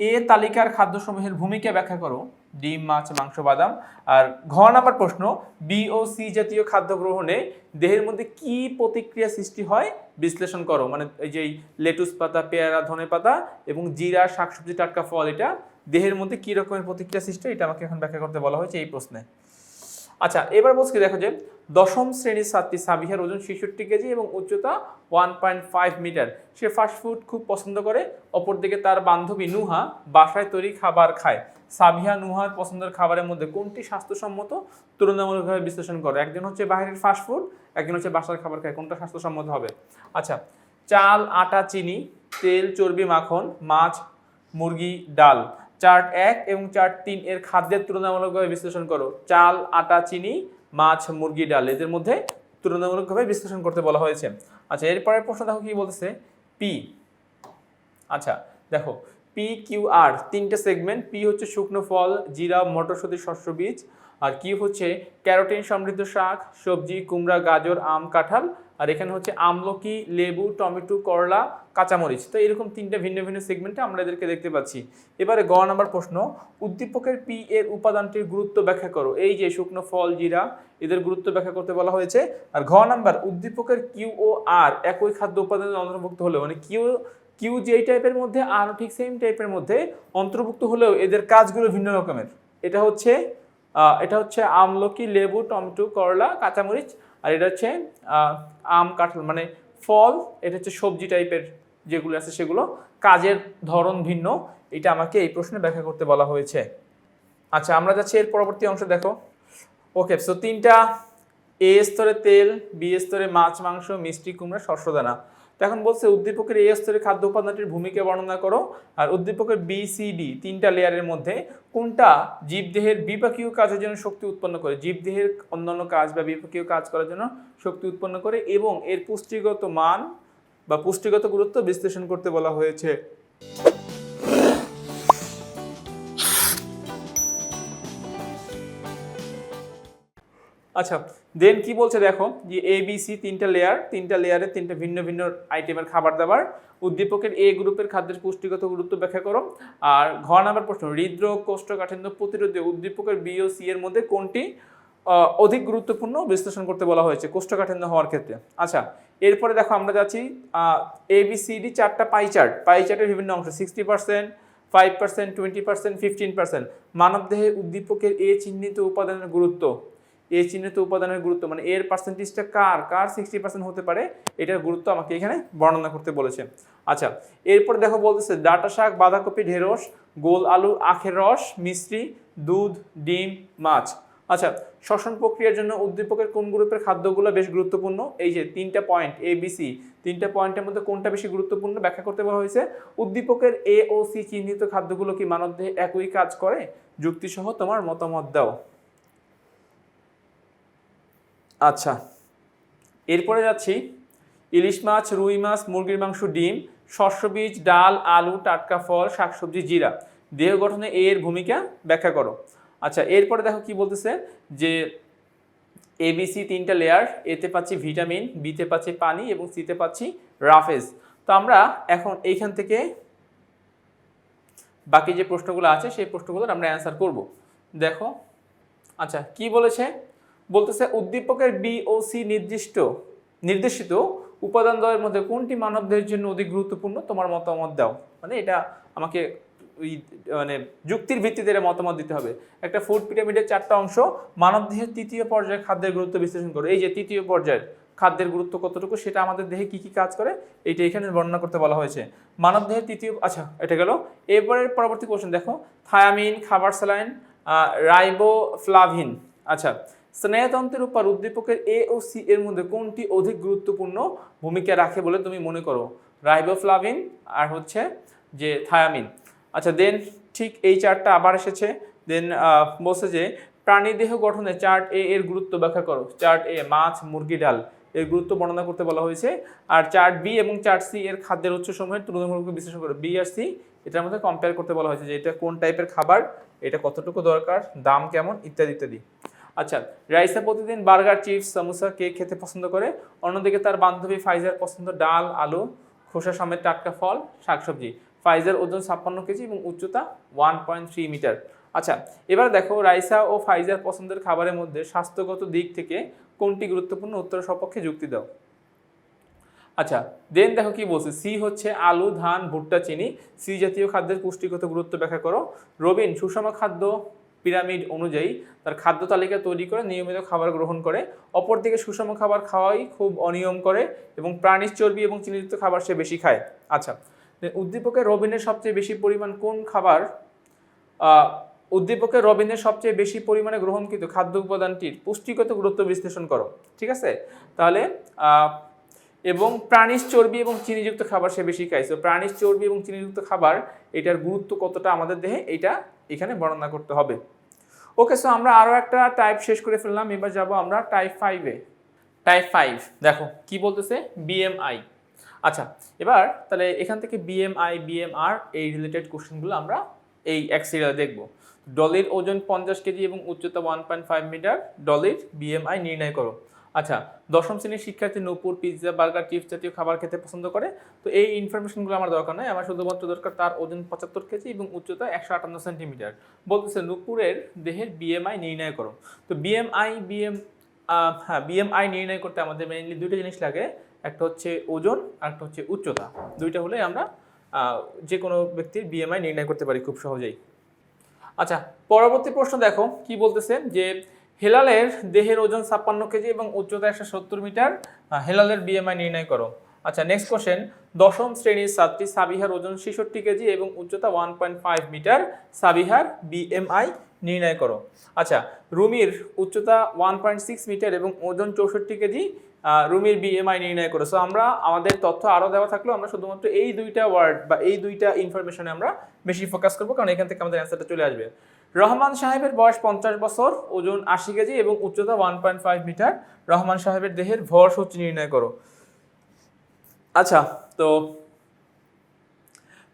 এ তালিকার খাদ্যসমূহের ভূমিকা ব্যাখ্যা করো। ডিম, মাছ, মাংস, বাদাম। আর ঘ নম্বর প্রশ্ন, বি ও সি জাতীয় খাদ্য গ্রহণে দেহের মধ্যে কি প্রতিক্রিয়া সৃষ্টি হয় বিশ্লেষণ করো। মানে এই যে লেটুস পাতা, পেয়ারা, ধনে পাতা এবং জিরা, শাকসবজি, টাটকা ফল, এটা দেহের মধ্যে কি রকমের প্রতিক্রিয়া সৃষ্টি, এটা আমাকে এখন ব্যাখ্যা করতে বলা হয়েছে এই প্রশ্নে। আচ্ছা এবার বলছি দেখো যে দশম শ্রেণীর ছাত্রী সাবিহার ওজন 66 কেজি এবং উচ্চতা 1.5 মিটার। সে ফাস্টফুড খুব পছন্দ করে। অপরদিকে তার বান্ধবী নুহা বাসায় তৈরি খাবার খায়। সাবিহা নুহার পছন্দের খাবারের মধ্যে কোনটি স্বাস্থ্যসম্মত তুলনামূলকভাবে বিশ্লেষণ করো। একজন হচ্ছে বাইরের ফাস্টফুড, একজন হচ্ছে বাসার খাবার খায়, কোনটা স্বাস্থ্যসম্মত হবে। আচ্ছা চাল, আটা, চিনি, তেল, চর্বি, মাখন, মাছ, মুরগি, ডাল। চার্ট 1 এবং চার্ট 3 এর খাদ্যের তুলনামূলকভাবে বিশ্লেষণ করো। চাল, আটা, চিনি, মাছ, মুরগি, ডাল এদের মধ্যে তুলনামূলকভাবে বিশ্লেষণ করতে বলা হয়েছে। আচ্ছা এরপরের প্রশ্ন দেখো কি বলতেছে পি। আচ্ছা দেখো পি কিউ আর তিনটে সেগমেন্ট। পি হচ্ছে শুকনো ফল, জিরা, মটরশুঁটি, শস্য বীজ। আর কিউ হচ্ছে ক্যারোটিন সমৃদ্ধ শাক, সবজি, কুমড়া, গাজর, আম, কাঁঠাল। আর এখানে হচ্ছে আমলকি, লেবু, টমেটো, করলা, কাঁচামরিচ। তো এরকম তিনটে ভিন্ন ভিন্ন সেগমেন্টে আমরা এদেরকে দেখতে পাচ্ছি। এবারে গ নাম্বার প্রশ্ন, উদ্দীপকের পি এর উপাদানটির গুরুত্ব ব্যাখ্যা করো। এই যে শুকনো ফল, জিরা, এদের গুরুত্ব ব্যাখ্যা করতে বলা হয়েছে। আর ঘ নাম্বার, উদ্দীপকের কিউ ও আর একই খাদ্য উপাদানের অন্তর্ভুক্ত হলেও, মানে কিউ যেই টাইপের মধ্যে আর ঠিক সেম টাইপের মধ্যে অন্তর্ভুক্ত হলেও এদের কাজগুলো ভিন্ন রকমের। এটা হচ্ছে আমলকি, লেবু, টমেটো, করলা, কাঁচামরিচ। আর এটা হচ্ছে আম, কাঁঠাল, মানে ফল। এটা হচ্ছে সবজি টাইপের যেগুলো আছে সেগুলো, কাজের ধরন ভিন্ন। এটা আমাকে এই প্রশ্নে ব্যাখ্যা করতে বলা হয়েছে। আচ্ছা আমরা যাচ্ছি এর পরবর্তী অংশ দেখো। ওকে সো তিনটা, এ স্তরে তেল, বি স্তরে মাছ, মাংস, মিষ্টি কুমড়া, শস্যদানা। তো এখন বলছে উদ্দীপকের এ স্তরে খাদ্য উপাদানটির ভূমিকা বর্ণনা করো। আর উদ্দীপকের বি সি ডি তিনটা লেয়ারের মধ্যে কোনটা জীবদেহের বিপাকীয় কাজের জন্য শক্তি উৎপন্ন করে, জীবদেহের অন্যান্য কাজ বা বিপাকীয় কাজ করার জন্য শক্তি উৎপন্ন করে এবং এর পুষ্টিগত মান বা পুষ্টিগত গুরুত্ব বিশ্লেষণ করতে বলা হয়েছে। আচ্ছা দেন কি বলছে দেখো যে এ বি সি তিনটা লেয়ারে তিনটা ভিন্ন ভিন্ন আইটেমের খাবার দাবার। উদ্দীপকের এ গ্রুপের খাদ্যের পুষ্টিগত গুরুত্ব ব্যাখ্যা করো। আর ঘ নাম্বার প্রশ্ন, হৃদরোগ, কোষ্ঠকাঠিন্য প্রতিরোধে উদ্দীপকের বি ও সি এর মধ্যে কোনটি অধিক গুরুত্বপূর্ণ বিশ্লেষণ করতে বলা হয়েছে কোষ্ঠকাঠিন্য হওয়ার ক্ষেত্রে। আচ্ছা এরপরে দেখো আমরা যাচ্ছি এ বি সি ডি চারটা পাই চার্টের বিভিন্ন অংশ 60%, 5%, 20%, 15%। মানবদেহে উদ্দীপকের এ চিহ্নিত উপাদানের গুরুত্ব, এ চিহ্নিত উপাদানের গুরুত্ব মানে এর পার্সেন্টেজটা কার 60% হতে পারে, এটার গুরুত্ব আমাকে এখানে বর্ণনা করতে বলেছে। আচ্ছা এরপর দেখো বলতেছে ডাঁটা শাক, বাঁধাকপি, ঢেঁড়স, গোল আলু, আখের রস, মিশ্রি, দুধ, ডিম, মাছ। আচ্ছা শ্বসন প্রক্রিয়ার জন্য উদ্দীপকের কোন গ্রুপের খাদ্যগুলো বেশ গুরুত্বপূর্ণ। এই যে তিনটা পয়েন্ট এ বি সি, তিনটা পয়েন্টের মধ্যে কোনটা বেশি গুরুত্বপূর্ণ ব্যাখ্যা করতে বলা হয়েছে। উদ্দীপকের এ ও সি চিহ্নিত খাদ্যগুলো কি মানবদেহে একই কাজ করে, যুক্তিসহ তোমার মতামত দাও। আচ্ছা এরপরে যাচ্ছি ইলিশ মাছ, রুই মাছ, মুরগির মাংস, ডিম, শস্য বীজ, ডাল, আলু, টাটকা ফল, শাকসবজি, জিরা। দেহ গঠনে এর ভূমিকা ব্যাখ্যা করো। আচ্ছা এরপরে দেখো কি বলতেছে যে এবিসি তিনটা লেয়ার, এতে পাচ্ছি ভিটামিন, বিতে পাচ্ছি পানি এবং সিতে পাচ্ছি রাফেজ। তো আমরা এখন এইখান থেকে বাকি যে প্রশ্নগুলো আছে সেই প্রশ্নগুলোর আমরা অ্যান্সার করব। দেখো আচ্ছা কি বলেছে, বলতেছে উদ্দীপকের বি ও সি নির্দেশিত উপাদানদ্বয়ের মধ্যে কোনটি মানবদেহের জন্য অধিক গুরুত্বপূর্ণ, তোমার মতামত দাও। মানে এটা আমাকে ওই মানে যুক্তির ভিত্তিতে এটা মতামত দিতে হবে। একটা ফুড পিরামিডের চারটা অংশ, মানবদেহের তৃতীয় পর্যায়ে খাদ্যের গুরুত্ব বিশ্লেষণ করো। এই যে তৃতীয় পর্যায়ের খাদ্যের গুরুত্ব কতটুকু সেটা আমাদের দেহে কি কি কাজ করে এইটা এখানে বর্ণনা করতে বলা হয়েছে। মানবদেহের তৃতীয়, আচ্ছা এটা গেল। এরপরের পরবর্তী কোশ্চেন দেখো, থায়ামিন, খাবার স্যালাইন, রাইবোফ্লাভিন। আচ্ছা স্নায়ুতন্ত্রের উপর উদ্দীপকের এ ও সি এর মধ্যে কোনটি অধিক গুরুত্বপূর্ণ ভূমিকা রাখে বলে তুমি মনে করো, রাইবোফ্লাভিন আর হচ্ছে যে থায়ামিন। আচ্ছা দেন ঠিক এই চার্টটা আবার এসেছে। দেন বলছে যে প্রাণী দেহ গঠনে চার্ট এ এর গুরুত্ব ব্যাখ্যা করো। চার্ট এ মাছ, মুরগি, ডাল এর গুরুত্ব বর্ণনা করতে বলা হয়েছে। আর চার্ট বি এবং চার্ট সি এর খাদ্যের উৎসসমূহের তুলনামূলক বিশ্লেষণ করো। বি আর সি এটার মধ্যে কম্পেয়ার করতে বলা হয়েছে যে এটা কোন টাইপের খাবার, এটা কতটুকু দরকার, দাম কেমন, ইত্যাদি ইত্যাদি। আচ্ছা রাইসা প্রতিদিন বার্গার, চিপস, সামোসা, কেক খেতে পছন্দ করে। অন্যদিকে তার বান্ধবী ফাইজার পছন্দ ডাল, আলু, খোসা সমেত টাটকা ফল, শাকসবজি। ফাইজার ওজন 56 কেজি এবং উচ্চতা 1.3 মিটার। আচ্ছা এবার দেখো রাইসা ও ফাইজার পছন্দের খাবারের মধ্যে স্বাস্থ্যগত দিক থেকে কোনটি গুরুত্বপূর্ণ, উত্তর সপক্ষে যুক্তি দাও। আচ্ছা দেন দেখো কি বলছে, সি হচ্ছে আলু, ধান, ভুট্টা, চিনি। সি জাতীয় খাদ্যের পুষ্টিগত গুরুত্ব ব্যাখ্যা করো। রবিন সুষম খাদ্য পিরামিড অনুযায়ী তার খাদ্য তালিকা তৈরি করে নিয়মিত খাবার গ্রহণ করে, অপরদিকে সুষম খাবার খাওয়াই খুব অনিয়ম করে এবং প্রাণীজ চর্বি এবং চিনিযুক্ত খাবার সে বেশি খায়। আচ্ছা, উদ্দীপকের রবিনের সবচেয়ে বেশি পরিমাণ কোন খাবার উদ্দীপকের রবিনের সবচেয়ে বেশি পরিমাণে গ্রহণকৃত খাদ্য উপাদানটির পুষ্টিগত গুরুত্ব বিশ্লেষণ করো। ঠিক আছে, তাহলে এবং প্রাণীজ চর্বি এবং চিনিযুক্ত খাবার সে বেশি খায়। তো প্রাণীজ চর্বি এবং চিনিযুক্ত খাবার এটার গুরুত্ব কতটা আমাদের দেহে এটা এখানে বর্ণনা করতে হবে। ওকে, সো আমরা আরও একটা টাইপ শেষ করে ফেললাম, এবার যাব আমরা টাইপ 5-এ। টাইপ 5 দেখো কি বলতেছে, বিএমআই। আচ্ছা, এবার তাহলে এখান থেকে বিএমআই বিএমআর এই রিলেটেড কোশ্চেনগুলো আমরা এই এক সিরিয়ালে দেখব। ডলির ওজন 50 কেজি এবং উচ্চতা 1.5 মিটার, ডলির বিএমআই নির্ণয় করো। আচ্ছা, দশম শ্রেণীর শিক্ষার্থী নূপুর পিৎজা বার্গার চিপস জাতীয় খাবার খেতে পছন্দ করে। তো এই ইনফরমেশনগুলো আমার দরকার নয়, আমার শুধুমাত্র দরকার তার ওজন 75 কেজি এবং উচ্চতা 158 সেন্টিমিটার। বলতেছে নূপুরের দেহের বিএমআই নির্ণয় করো। তো বিএমআই নির্ণয় করতে আমাদের মেইনলি দুইটা জিনিস লাগে, একটা হচ্ছে ওজন আর একটা হচ্ছে উচ্চতা। দুইটা হলে আমরা যে কোনো ব্যক্তির বিএমআই নির্ণয় করতে পারি খুব সহজেই। আচ্ছা, পরবর্তী প্রশ্ন দেখো কি বলতেছে, যে হেলালের দেহের ওজন 56 কেজি এবং উচ্চতা 170 মিটার, হেলালের বিএমআই নির্ণয় করো। আচ্ছা, নেক্সট কোশ্চেন, দশম শ্রেণীর ছাত্রী সাবিহার ওজন 66 কেজি এবং উচ্চতা 1.5 মিটার, সাবিহার বিএমআই নির্ণয় করো। আচ্ছা, রুমির উচ্চতা 1.6 মিটার এবং ওজন 64 কেজি, রুমির বিএমআই নির্ণয় করো। সো আমরা আমাদের তথ্য আরও দেওয়া থাকলেও আমরা শুধুমাত্র এই দুইটা ওয়ার্ড বা এই দুইটা ইনফরমেশনে আমরা বেশি ফোকাস করবো, কারণ এখান থেকে আমাদের অ্যান্সারটা চলে আসবে। রহমান সাহেবের বয়স 50 বছর, ওজন 80 কেজি এবং উচ্চতা 1.5 মিটার, রহমান সাহেবের দেহের ভর সূচি নির্ণয় করো। আচ্ছা, তো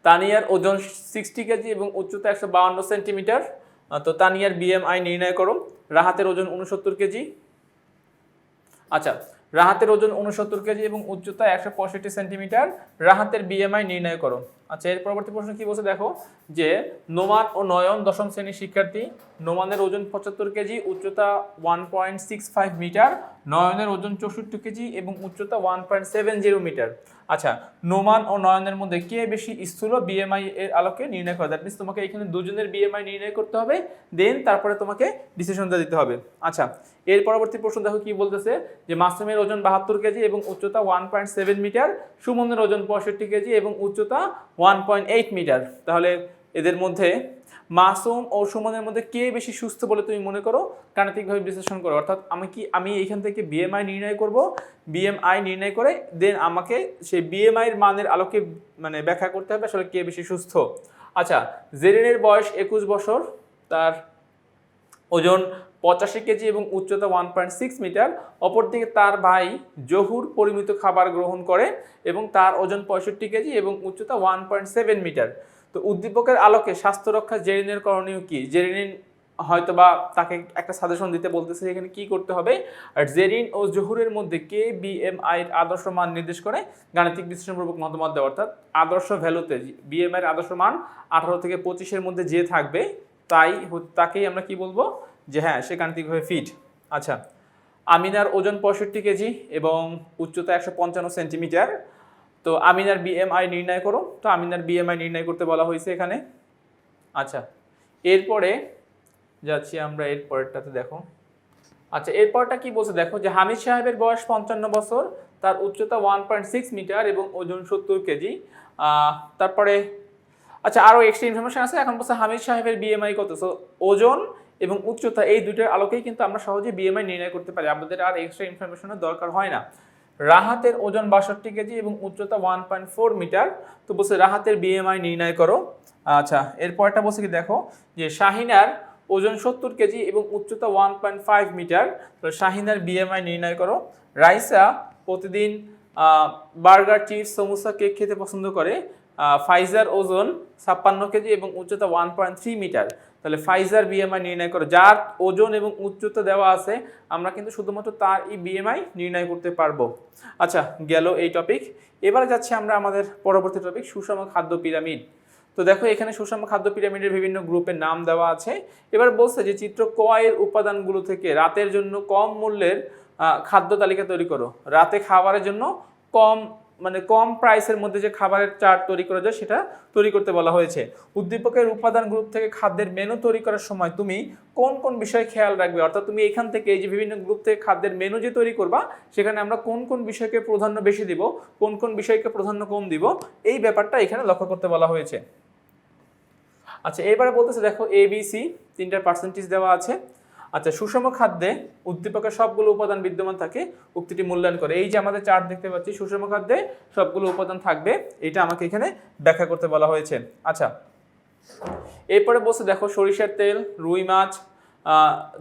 তানিয়ার ওজন 60 কেজি এবং উচ্চতা 152 সেন্টিমিটার, তো তানিয়ার বিএমআই নির্ণয় করো। রাহাতের ওজন 69 কেজি। আচ্ছা, রাহাতের ওজন 69 কেজি এবং উচ্চতা 165 সেন্টিমিটার, রাহাতের বিএমআই নির্ণয় করো। আচ্ছা, এর পরবর্তী প্রশ্ন কি বলছে দেখো, যে নোমান ও নয়ন দশম শ্রেণীর শিক্ষার্থী, নোমানের ওজন 75 কেজি, উচ্চতা 1.65 মিটার, নয়নের ওজন 64 কেজি এবং উচ্চতা 1.70 মিটার। আচ্ছা, নোমান ও নয়নের মধ্যে কে বেশি স্থূল, বিএমআই এর আলোকে নির্ণয় করা। দ্যাট মিনস তোমাকে এখানে দুজনের বিএমআই নির্ণয় করতে হবে, দেন তারপরে তোমাকে ডিসিশনটা দিতে হবে। আচ্ছা, এর পরবর্তী প্রশ্ন দেখো কি বলতেছে, যে মাসুমের ওজন 72 কেজি এবং উচ্চতা 1.7 মিটার, সুমনের ওজন 65 কেজি এবং উচ্চতা 1.8 মিটার। তাহলে এদের মধ্যে মাসুম ও সুমনের মধ্যে কে বেশি সুস্থ বলে তুমি মনে করো, গাণিতিকভাবে বিশ্লেষণ করো। অর্থাৎ আমি এইখান থেকে বিএমআই নির্ণয় করব, বিএমআই নির্ণয় করে দেন আমাকে সেই বিএমআই এর মানের আলোকে মানে ব্যাখ্যা করতে হবে আসলে কে বেশি সুস্থ। আচ্ছা, জেরিনের বয়স 21 বছর, তার ওজন 85 কেজি এবং উচ্চতা 1.6 মিটার, অপরদিকে তার ভাই জহুর পরিমিত খাবার গ্রহণ করে এবং তার ওজন 65 কেজি এবং উচ্চতা 1.7 মিটার। তো উদ্দীপকের আলোকে স্বাস্থ্য রক্ষা জেরিনের করণীয় কি? জেরিন হয়তোবা তাকে একটা সাজেশন দিতে বলতেছে এখানে কি করতে হবে। আর জেরিন ও জহুরের মধ্যে কে বিএমআই এর আদর্শ মান নির্দেশ করে, গাণিতিক বিশ্লেষণপূর্বক মতামত দেওয়া। অর্থাৎ আদর্শ ভ্যালুতে বিএমআই এর আদর্শ মান 18 থেকে 25-এর মধ্যে যে থাকবে তাকেই আমরা কি বলবো, যে হ্যাঁ সে গাণিতিকভাবে ফিট। আচ্ছা, আমিনার ওজন 65 কেজি এবং উচ্চতা 155 সেন্টিমিটার, তো আমিনার বিএমআই নির্ণয় করো। তো আমিনার বিএমআই নির্ণয় করতে বলা হয়েছে এখানে। আচ্ছা, এরপরে যাচ্ছি আমরা এর পরেরটাতে দেখো। আচ্ছা, এরপরটা কি বলছে দেখো, যে হামিদ সাহেবের বয়স 55 বছর, তার উচ্চতা 1.6 মিটার এবং ওজন 70 কেজি। তারপরে আচ্ছা আরও এক্সট্রা ইনফরমেশন আছে। এখন বলছে হামিদ সাহেবের বিএমআই কত। সো ওজন এবং উচ্চতা এই দুইটার আলোকেই কিন্তু আমরা সহজে বিএমআই নির্ণয় করতে পারি, আমাদের আর এক্সট্রা ইনফরমেশনের দরকার হয় না। রাহাতের ওজন 62 কেজি এবং উচ্চতা 1.4 মিটার, তো বলছে রাহাতের বিএমআই নির্ণয় করো। আচ্ছা, এরপরটা বলছে কি দেখো, যে শাহিনার ওজন 70 কেজি এবং উচ্চতা 1.5 মিটার, তো শাহিনার বিএমআই নির্ণয় করো। রাইসা প্রতিদিন বার্গার চিপস সমোসা কেক খেতে পছন্দ করে, ফাইজার ওজন 56 কেজি এবং উচ্চতা 1.3 মিটার, তাহলে ফাইজার বিএমআই নির্ণয় করো। যার ওজন এবং উচ্চতা দেওয়া আছে আমরা কিন্তু শুধুমাত্র তার এই বিএমআই নির্ণয় করতে পারবো। আচ্ছা, গেল এই টপিক। এবারে যাচ্ছি আমরা আমাদের পরবর্তী টপিক, সুষম খাদ্য পিরামিড। তো দেখো এখানে সুষম খাদ্য পিরামিডের বিভিন্ন গ্রুপের নাম দেওয়া আছে। এবার বলছে যে চিত্র ক এর উপাদানগুলো থেকে রাতের জন্য কম মূল্যের খাদ্য তালিকা তৈরি করো। রাতে খাবারের জন্য কম মানে কম প্রাইসের মধ্যে যে খাবারের চার্ট তৈরি করা যায় সেটা তৈরি করতে বলা হয়েছে। উদ্দীপকের উপাদান গ্রুপ থেকে খাদ্যের মেনু তৈরি করার সময় তুমি কোন কোন বিষয়ে খেয়াল রাখবে, অর্থাৎ তুমি এখান থেকে এই যে বিভিন্ন গ্রুপ থেকে খাদ্যের মেনু যে তৈরি করবা সেখানে আমরা কোন কোন বিষয়কে প্রাধান্য বেশি দিব, কোন কোন বিষয়কে প্রাধান্য কম দিব, এই ব্যাপারটা এখানে লক্ষ্য করতে বলা হয়েছে। আচ্ছা, এবারে বলতেছে দেখো ABC তিনটার পার্সেন্টেজ দেওয়া আছে। আচ্ছা, সুষম খাদ্যে উদ্দীপকের সবগুলো উপাদান বিদ্যমান থাকে, উক্তিটি মূল্যায়ন করে। এই যে আমাদের চার্ট দেখতে পাচ্ছি, সুষম খাদ্যে সবগুলো উপাদান থাকবে, এটা আমাকে এখানে ব্যাখ্যা করতে বলা হয়েছে। আচ্ছা, এরপরে বলছে দেখো সরিষার তেল, রুই মাছ,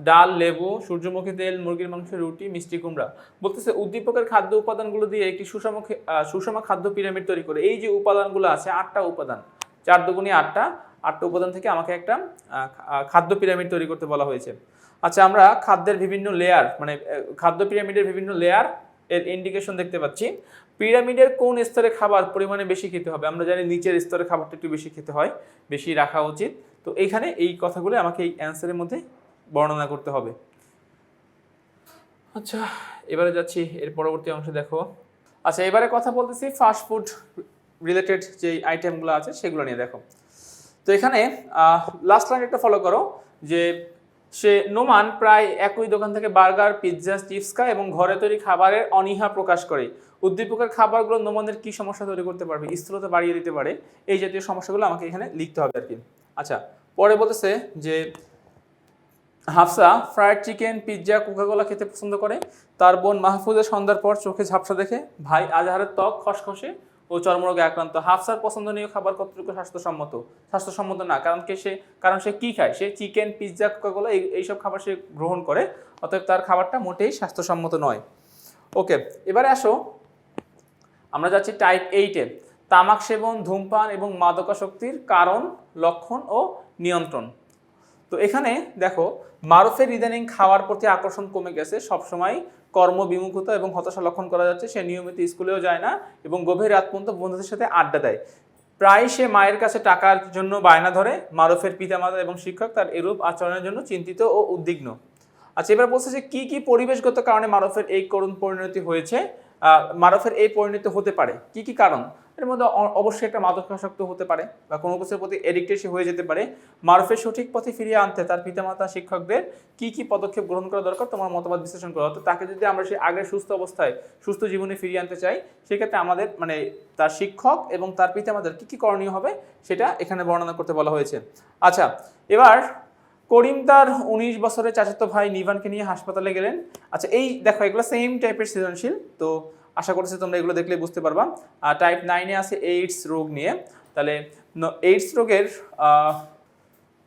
ডাল, লেবু, সূর্যমুখী তেল, মুরগির মাংস, রুটি, মিষ্টি কুমড়া। বলতেছে উদ্দীপকের খাদ্য উপাদানগুলো দিয়ে একটি সুষম খাদ্য পিরামিড তৈরি করে। এই যে উপাদানগুলো আছে 8টা উপাদান, 4 দুগুণে 8টা উপাদান থেকে আমাকে একটা খাদ্য পিরামিড তৈরি করতে বলা হয়েছে। আচ্ছা, আমরা খাদ্যের বিভিন্ন লেয়ার মানে খাদ্য পিরামিডের বিভিন্ন লেয়ার এর ইন্ডিকেশন দেখতে পাচ্ছি। পিরামিডের কোন স্তরে খাবার পরিমাণে বেশি খেতে হবে? আমরা জানি নিচের স্তরে খাবারটা একটু বেশি খেতে হয়, বেশি রাখা উচিত। তো এইখানে এই কথাগুলো আমাকে এই অ্যান্সারের মধ্যে বর্ণনা করতে হবে। আচ্ছা, এবারে যাচ্ছি এর পরবর্তী অংশে দেখো। আচ্ছা, এবারে কথা বলতেছি ফাস্ট ফুড রিলেটেড যে আইটেমগুলো আছে সেগুলো নিয়ে। দেখো তো এখানে লাস্ট লাইন একটা ফলো করো যে নোমান প্রায় একই দোকান থেকে বার্গার, পিৎজা, চিপস খায় এবং ঘরে তৈরি খাবারের অনীহা প্রকাশ করে। উদ্দীপকের খাবারগুলো নোমানের কি সমস্যা তৈরি করতে পারবে? স্থূলতা বাড়িয়ে দিতে পারে। এই জাতীয় সমস্যাগুলো আমাকে এখানে লিখতে হবে আর কি। আচ্ছা, পরে বলতেছে যে Hafsa fried chicken, pizza, Coca Cola খেতে পছন্দ করে। তার বোন মাহফুজের সন্ধ্যার পর চোখে ঝাপসা দেখে। ভাই আজহারের ত্বক খসখসে ও চর্মরোগে আক্রান্ত। হাফসার পছন্দনীয় খাবার কতটুকু স্বাস্থ্যসম্মত না, কারণ সে কি খায়? সে চিকেন, পিৎজা, কোকাকোলা এইসব খাবার সে গ্রহণ করে, অতএব তার খাবারটা মোটেই স্বাস্থ্যসম্মত নয়। ওকে, এবারে আসো আমরা যাচ্ছি টাইপ 8-এ। তামাক সেবন, ধূমপান এবং মাদকাসক্তির কারণ, লক্ষণ ও নিয়ন্ত্রণ। তো এখানে দেখো মারুফের ইদানিং খাওয়ার প্রতি আকর্ষণ কমে গেছে, সবসময় কর্মবিমুখতা এবং হতাশা লক্ষণ করা যাচ্ছে। সে নিয়মিত স্কুলেও যায় না এবং গভীর রাত পর্যন্ত বন্ধুদের সাথে আড্ডা দেয়। প্রায় সে মায়ের কাছে টাকার জন্য বায়না ধরে। মারুফের পিতামাতা এবং শিক্ষক তার এরূপ আচরণের জন্য চিন্তিত ও উদ্বিগ্ন। আচ্ছা, এবার বলছে যে কি কি পরিবেশগত কারণে মারুফের এই করুণ পরিণতি হয়েছে, মারুফের এই পরিণতি হতে পারে, কি কি কারণ? এর মধ্যে অবশ্যই একটা মাদকাসক্ত হতে পারে বা কোনো কিছুর প্রতি এডিক্টেড সে হয়ে যেতে পারে। মারুফের সঠিক পথে ফিরিয়ে আনতে তার পিতামাতা, শিক্ষকদের কি কি পদক্ষেপ গ্রহণ করা দরকার, তোমার মতামত বিশ্লেষণ করা। তো তাকে যদি আমরা সেই আগের সুস্থ অবস্থায়, সুস্থ জীবনে ফিরিয়ে আনতে চাই, সেক্ষেত্রে আমাদের মানে তার শিক্ষক এবং তার পিতামাতার কি কি করণীয় হবে সেটা এখানে বর্ণনা করতে বলা হয়েছে। আচ্ছা, এবার করিম তার 19 বছরের চাচাতো ভাই নিভানকে নিয়ে হাসপাতালে গেলেন। আচ্ছা, এই দেখো এগুলো সেম টাইপের সৃজনশীল, তো আশা করছি তোমরা এগুলো দেখলে বুঝতে পারবা। টাইপ 9-এ আছে এইডস রোগ নিয়ে। তাহলে এইডস রোগের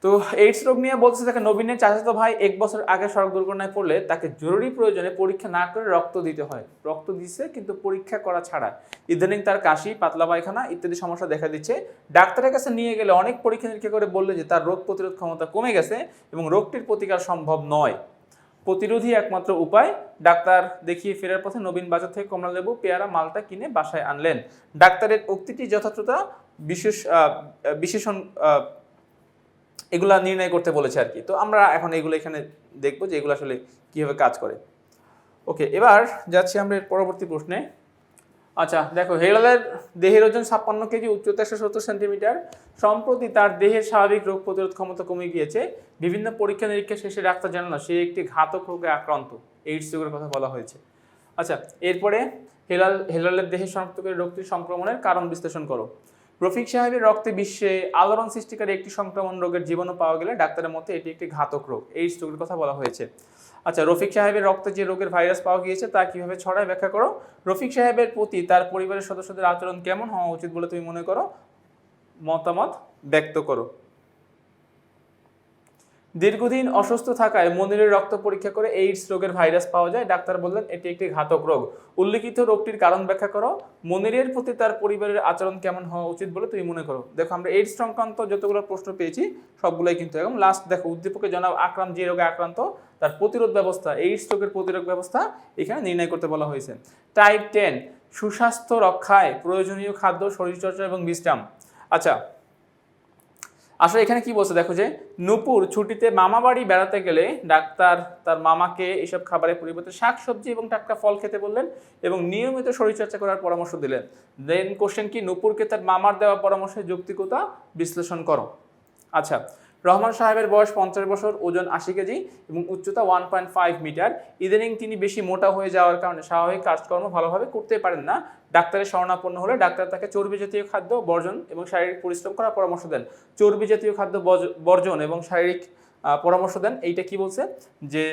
তো এইডস রোগ নিয়ে বলছে দেখে নবীনের চাচাতো ভাই 1 বছর আগে সড়ক দুর্ঘটনায় পড়লে তাকে জরুরি প্রয়োজনে পরীক্ষা না করে রক্ত দিতে হয়। রক্ত দিছে কিন্তু পরীক্ষা করা ছাড়া। ইদানিং তার কাশি, পাতলা পায়খানা ইত্যাদি সমস্যা দেখা দিচ্ছে। ডাক্তারের কাছে নিয়ে গেলে অনেক পরীক্ষা নিরীক্ষা করে বললে যে তার রোগ প্রতিরোধ ক্ষমতা কমে গেছে এবং রোগটির প্রতিকার সম্ভব নয়। প্রতিরোধী একমাত্র উপায়। ডাক্তার দেখিয়ে ফেরার পথে নবীন বাজার থেকে কমলালেবু, পেয়ারা, মালটা কিনে বাসায় আনলেন। ডাক্তারের উক্তিটি যথাযথতা বিশেষণ এগুলা নির্ণয় করতে বলেছে আর কি। তো আমরা এখন এগুলো এখানে দেখবো যে এগুলো আসলে কীভাবে কাজ করে। ওকে, এবার যাচ্ছি আমরা এর পরবর্তী প্রশ্নে। আচ্ছা দেখো, হেলালের দেহের ওজন 56 কেজি, উচ্চতা 170 সেন্টিমিটার। সম্প্রতি তার দেহের স্বাভাবিক রোগ প্রতিরোধ ক্ষমতা কমে গিয়েছে। বিভিন্ন পরীক্ষা নিরীক্ষা শেষে ডাক্তার জানালো সে একটি ঘাতক রোগে আক্রান্ত। এইডস রোগের কথা বলা হয়েছে। আচ্ছা, এরপরে হেলালের দেহে শনাক্তকারী রোগটির সংক্রমণের কারণ বিশ্লেষণ করো। রফিক সাহেবের রক্তে বিশ্বে আলোড়ন সৃষ্টিকারী একটি সংক্রমণ রোগের জীবাণু পাওয়া গেলে ডাক্তারের মতে এটি একটি ঘাতক রোগ, এইডস রোগের কথা বলা হয়েছে। আচ্ছা, রফিক সাহেবের রক্তে যে রোগের ভাইরাস পাওয়া গিয়েছে তা কিভাবে ছড়ায় ব্যাখ্যা করো। রফিক সাহেবের প্রতি তার পরিবারের সদস্যদের আচরণ কেমন হওয়া উচিত বলে তুমি মনে করো, মতামত ব্যক্ত করো। দীর্ঘদিন অসুস্থ থাকায় মনিরের রক্ত পরীক্ষা করে এইডস রোগের ভাইরাস পাওয়া যায়। ডাক্তার বললেন এটি একটি ঘাতক রোগ। উল্লেখিত রোগটির কারণ ব্যাখ্যা করো। মনিরের প্রতি তার পরিবারের আচরণ কেমন হওয়া উচিত বলে তুমি মনে করো। দেখো, আমরা এইডস সংক্রান্ত যতগুলো প্রশ্ন পেয়েছি সবগুলোই কিন্তু এবং লাস্ট দেখো উদ্দীপকে জনাব আকরাম যে রোগে আক্রান্ত তার প্রতিরোধ ব্যবস্থা, এইডস রোগের প্রতিরোধ ব্যবস্থা এখানে নির্ণয় করতে বলা হয়েছে। টাইপ 10 সুস্বাস্থ্য রক্ষায় প্রয়োজনীয় খাদ্য, শরীরচর্চা এবং বিশ্রাম। আচ্ছা, আসলে এখানে কি বলছে দেখো যে নূপুর ছুটিতে মামা বাড়ি বেড়াতে গেলে ডাক্তার তার মামাকে এসব খাবারের পরিবর্তে শাকসবজি এবং টাটকা ফল খেতে বললেন এবং নিয়মিত শরীরচর্চা করার পরামর্শ দিলেন। দেন কোশ্চেন কি, নূপুরকে তার মামার দেওয়া পরামর্শের যৌক্তিকতা বিশ্লেষণ করো। আচ্ছা, রহমান সাহেবের বয়স 50 বছর, ওজন 80 কেজি এবং উচ্চতা 1.5 মিটার। ইদানিং তিনি বেশি মোটা হয়ে যাওয়ার কারণে স্বাভাবিক কাজকর্ম ভালোভাবে করতে পারেন না। ডাক্তারের শরণাপন্ন হলে ডাক্তার তাকে চর্বি জাতীয় খাদ্য বর্জন এবং শারীরিক পরিশ্রম করার পরামর্শ দেন। চর্বি জাতীয় খাদ্য বর্জন এবং শারীরিক পরামর্শ দেন, এইটা কি বলছে যে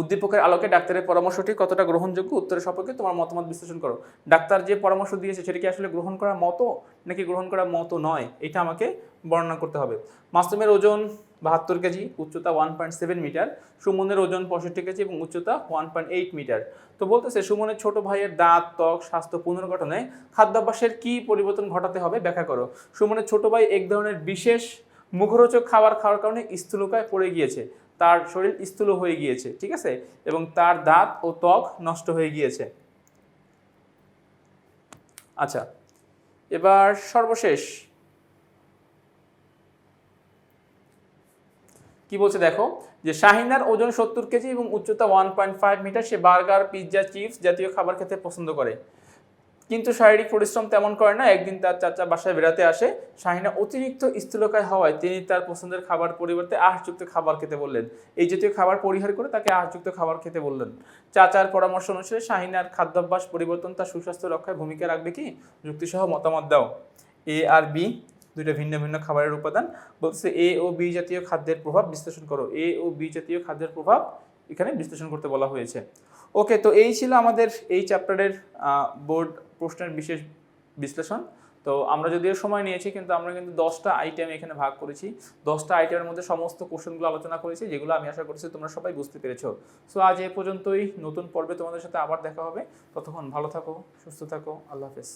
উদ্দীপকের আলোকে ডাক্তারের পরামর্শটি কতটা গ্রহণযোগ্য, উত্তরের সপক্ষে তোমার মতামত বিশ্লেষণ করো। ডাক্তার যে পরামর্শ দিয়েছে সেটা কি আসলে গ্রহণ করার মতো নাকি গ্রহণ করার মতো নয়, এটা আমাকে বর্ণনা করতে হবে। মাসুমের ওজন 72 কেজি, উচ্চতা 1.7 মিটার। সুমনের ওজন 65 কেজি এবং উচ্চতা 1.8 মিটার। তো বলতেছে সুমনের ছোট ভাইয়ের দাঁত, ত্বক, স্বাস্থ্য পুনর্গঠনে খাদ্যাভ্যাসের কি পরিবর্তন ঘটাতে হবে ব্যাখ্যা করো। সুমনের ছোট ভাই এক ধরনের বিশেষ মুখরোচক খাবার খাওয়ার কারণে স্থূলকায় পড়ে গিয়েছে, তার শরীর স্থূল হয়ে গিয়েছে, ঠিক আছে, এবং তার দাঁত ও ত্বক নষ্ট হয়ে গিয়েছে। আচ্ছা, এবার সর্বশেষ কি বলছে দেখো যে শাহিনার ওজন 70 কেজি এবং উচ্চতা 1.5 মিটার। সে বার্গার, পিৎজা, চিপস জাতীয় খাবার খেতে পছন্দ করে কিন্তু শারীরিক পরিশ্রম তেমন করে না। একদিন তার চাচা বাসায় বেড়াতে আসে। শাহিনা অতিরিক্ত স্থূলকায় হওয়ায় তিনি তার পছন্দের খাবার পরিবর্তে আঁশযুক্ত খাবার খেতে বললেন। এই জাতীয় খাবার পরিহার করে তাকে আঁশযুক্ত খাবার খেতে বললেন। চাচার পরামর্শ অনুসারে শাহিনার খাদ্যাভ্যাস পরিবর্তন তার সুস্বাস্থ্য রক্ষায় ভূমিকা রাখবে কি? যুক্তিসহ মতামত দাও। এ আর বি দুইটা ভিন্ন ভিন্ন খাবারের উপাদান। বলছে এ ও বি জাতীয় খাদ্যের প্রভাব বিশ্লেষণ করো। এ ও বি জাতীয় খাদ্যের প্রভাব এখানে বিশ্লেষণ করতে বলা হয়েছে। ওকে, তো এই ছিল আমাদের এই চ্যাপ্টারের বোর্ড প্রশ্নের বিশেষ বিশ্লেষণ। তো আমরা যদিও সময় নিয়েছি কিন্তু আমরা কিন্তু 10টা আইটেম এখানে ভাগ করেছি। 10টা আইটেমের মধ্যে সমস্ত কোশ্চেনগুলো আলোচনা করেছি, যেগুলো আমি আশা করছি তোমরা সবাই বুঝতে পেরেছো। সো আজ এ পর্যন্তই। নতুন পর্বে তোমাদের সাথে আবার দেখা হবে। ততক্ষণ ভালো থাকো, সুস্থ থাকো। আল্লাহ হাফেজ।